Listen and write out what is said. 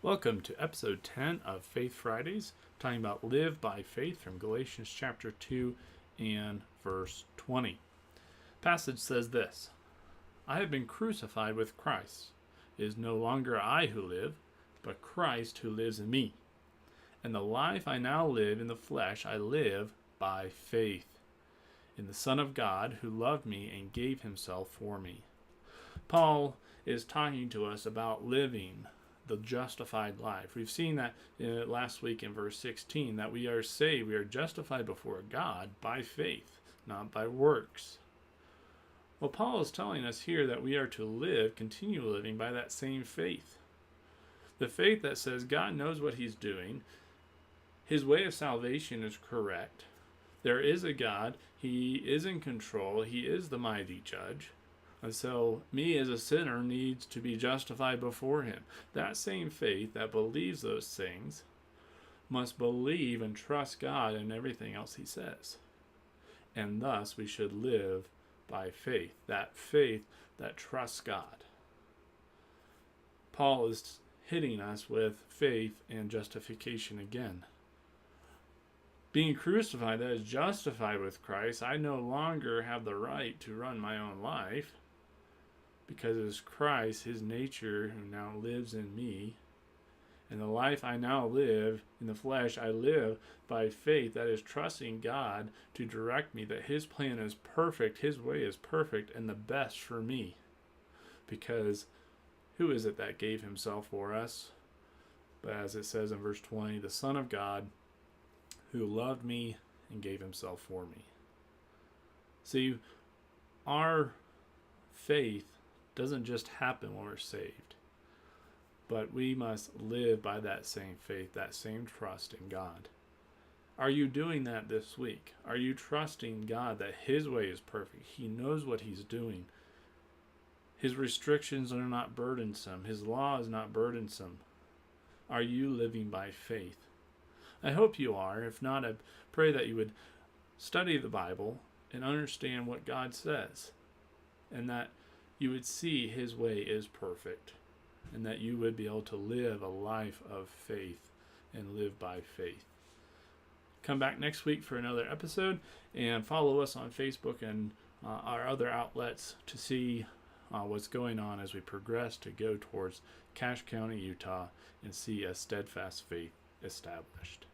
Welcome to episode 10 of Faith Fridays, talking about live by faith from Galatians chapter 2 and verse 20. The passage says this: I have been crucified with Christ. It is no longer I who live, but Christ who lives in me. And the life I now live in the flesh, I live by faith in the Son of God who loved me and gave himself for me. Paul is talking to us about living the justified life. We've seen that last week in verse 16, that we are saved, we are justified before God by faith, not by works. Well, Paul is telling us here that we are to continue living by that same faith. The faith that says God knows what he's doing, his way of salvation is correct, there is a God, he is in control, he is the mighty judge. And so me as a sinner needs to be justified before him. That same faith that believes those things must believe and trust God in everything else he says. And thus we should live by faith that trusts God. Paul is hitting us with faith and justification again. Being crucified, that is justified with Christ, I no longer have the right to run my own life, because it is Christ, his nature, who now lives in me. And the life I now live in the flesh, I live by faith, that is trusting God to direct me, that his plan is perfect, his way is perfect, and the best for me. Because who is it that gave himself for us? But as it says in verse 20, the Son of God, who loved me and gave himself for me. See, our faith doesn't just happen when we're saved, but we must live by that same faith, that same trust in God. Are you doing that this week? Are you trusting God that his way is perfect? He knows what he's doing. His restrictions are not burdensome. His law is not burdensome. Are you living by faith? I hope you are. If not, I pray that you would study the Bible and understand what God says, and that you would see his way is perfect, and that you would be able to live a life of faith and live by faith. Come back next week for another episode, and follow us on Facebook and our other outlets to see what's going on as we progress to go towards Cache County, Utah, and see a steadfast faith established.